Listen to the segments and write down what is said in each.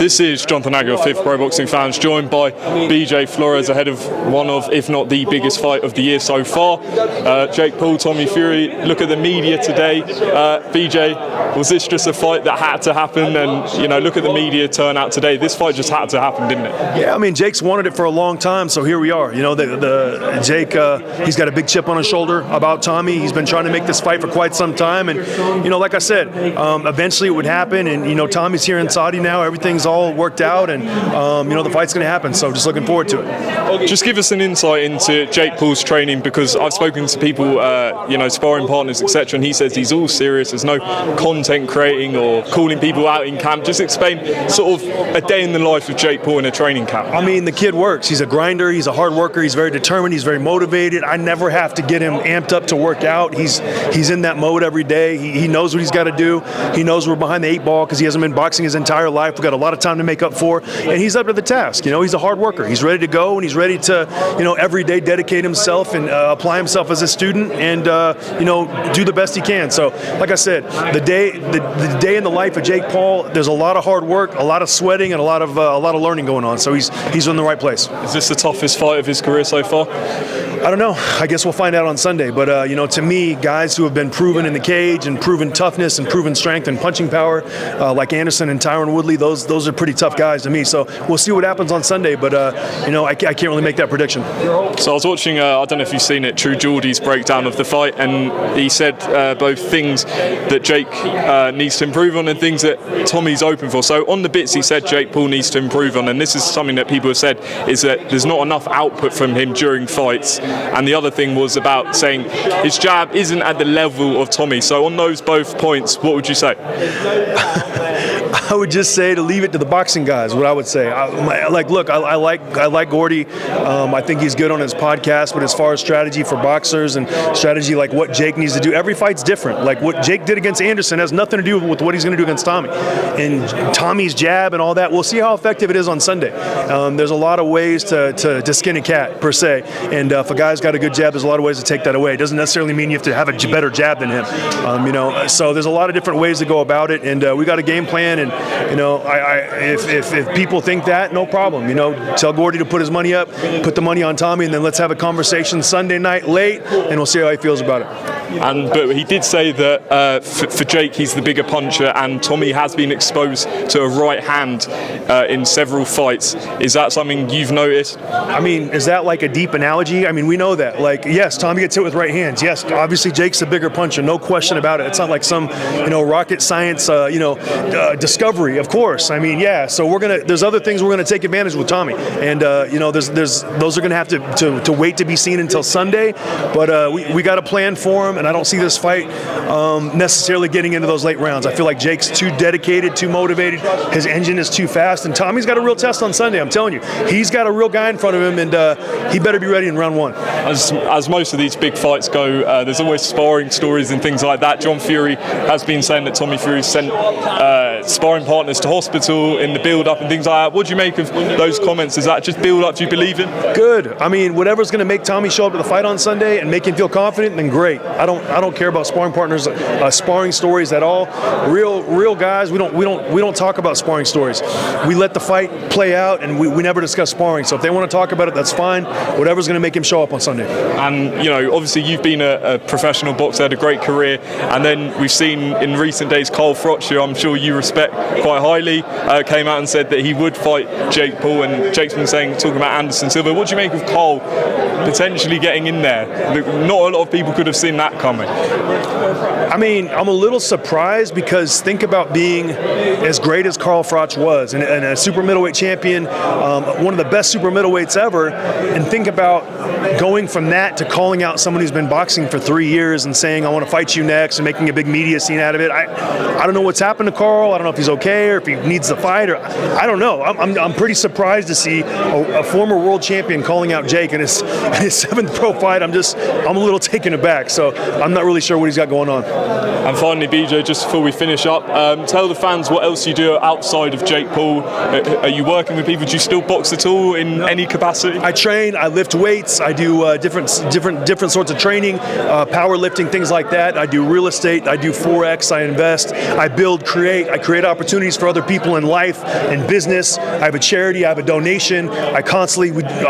This is Jonathan Agger of Fifth Pro Boxing Fans, joined by BJ Flores ahead of one of, if not the biggest fight of the year so far. Jake Paul, Tommy Fury. Look at the media today. BJ, was this just a fight that had to happen? And look at the media turnout today. This fight just had to happen, didn't it? Yeah, I mean, Jake's wanted it for a long time, so here we are. Jake, he's got a big chip on his shoulder about Tommy. He's been trying to make this fight for quite some time, and like I said, eventually it would happen. And Tommy's here in Saudi now. Everything's all worked out, and the fight's going to happen. So just looking forward to it. Just give us an insight into Jake Paul's training, because I've spoken to people, sparring partners, etc., and he says he's all serious. There's no content creating or calling people out in camp. Just explain sort of a day in the life of Jake Paul in a training camp. I mean, the kid works. He's a grinder. He's a hard worker. He's very determined. He's very motivated. I never have to get him amped up to work out. He's in that mode every day. He knows what he's got to do. He knows we're behind the 8 ball because he hasn't been boxing his entire life. We've got a lot of time to make up for, and he's up to the task. He's a hard worker. He's ready to go, and he's ready to, every day dedicate himself and apply himself as a student and, do the best he can. So, like I said, the day in the life of Jake Paul, there's a lot of hard work, a lot of sweating, and a lot of learning going on. So he's in the right place. Is this the toughest fight of his career so far? I don't know. I guess we'll find out on Sunday. But, to me, guys who have been proven in the cage and proven toughness and proven strength and punching power, like Anderson and Tyron Woodley, those are pretty tough guys to me. So we'll see what happens on Sunday. But, I can't really make that prediction. So I was watching, I don't know if you've seen it, True Geordie's breakdown of the fight, and he said both things that Jake needs to improve on and things that Tommy's open for. So on the bits he said Jake Paul needs to improve on, and this is something that people have said, is that there's not enough output from him during fights. And the other thing was about saying his jab isn't at the level of Tommy. So on those both points, what would you say? I would just say to leave it to the boxing guys. What I would say, I like Geordie. I think he's good on his podcast. But as far as strategy for boxers and strategy, like what Jake needs to do, every fight's different. Like what Jake did against Anderson has nothing to do with what he's going to do against Tommy. And Tommy's jab and all that. We'll see how effective it is on Sunday. There's a lot of ways to skin a cat per se. And if a guy's got a good jab, there's a lot of ways to take that away. It doesn't necessarily mean you have to have a better jab than him. So there's a lot of different ways to go about it. And we got a game plan. And if people think that, no problem. Tell Geordie to put his money up, put the money on Tommy, and then let's have a conversation Sunday night late, and we'll see how he feels about it. But he did say that for Jake, he's the bigger puncher, and Tommy has been exposed to a right hand in several fights. Is that something you've noticed? I mean, is that like a deep analogy? I mean, we know that. Like, yes, Tommy gets hit with right hands. Yes, obviously Jake's the bigger puncher, no question about it. It's not like some, rocket science, discovery. Of course. I mean, yeah. So there's other things we're gonna take advantage with Tommy, and those are gonna have to wait to be seen until Sunday. But we got a plan for him, and I don't see this fight necessarily getting into those late rounds. I feel like Jake's too dedicated, too motivated. His engine is too fast, and Tommy's got a real test on Sunday. I'm telling you, he's got a real guy in front of him, and he better be ready in round 1. As most of these big fights go, there's always sparring stories and things like that. John Fury has been saying that Tommy Fury sent sparring partners to hospital in the build-up and things like that. What do you make of those comments? Is that just build-up? Do you believe in? Good. I mean, whatever's going to make Tommy show up to the fight on Sunday and make him feel confident, then great. I don't care about sparring partners, sparring stories at all. Real guys, we don't talk about sparring stories. We let the fight play out, and we never discuss sparring. So if they want to talk about it, that's fine. Whatever's going to make him show up on Sunday. And obviously you've been a professional boxer, had a great career, and then we've seen in recent days Froch, who I'm sure you respect quite highly, came out and said that he would fight Jake Paul, and Jake's been talking about Anderson Silva. What do you make of Cole potentially getting in there? Not a lot of people could have seen that coming. I mean, I'm a little surprised, because think about being as great as Froch was, and a super middleweight champion, one of the best super middleweights ever, and think about going from that to calling out someone who's been boxing for 3 years and saying, I want to fight you next, and making a big media scene out of it. I don't know what's happened to Carl. I don't know if he's okay or if he needs to fight, or I don't know. I'm pretty surprised to see a former world champion calling out Jake in his 7th pro fight. I'm a little taken aback, so I'm not really sure what he's got going on. And finally, BJ, just before we finish up, tell the fans what else you do outside of Jake Paul. Are you working with people? Do you still box at all in any capacity? I train. I lift weights. I do different sorts of training, powerlifting, things like that. I do real estate. I do Forex. I invest. I build, create. I create opportunities for other people in life and business. I have a charity. I have a donation. I'm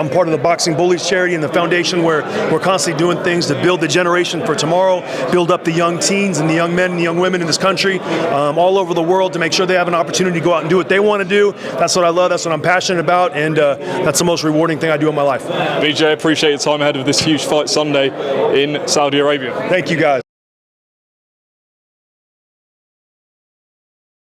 part of the Boxing Bullies charity and the foundation where we're constantly doing things to build the generation for tomorrow, build up the young teens and the young men and the young women in this country, all over the world, to make sure they have an opportunity to go out and do what they want to do. That's what I love. That's what I'm passionate about, and that's the most rewarding thing I do in my life. BJ, appreciate your time ahead of this huge fight Sunday in Saudi Arabia. Thank you, guys.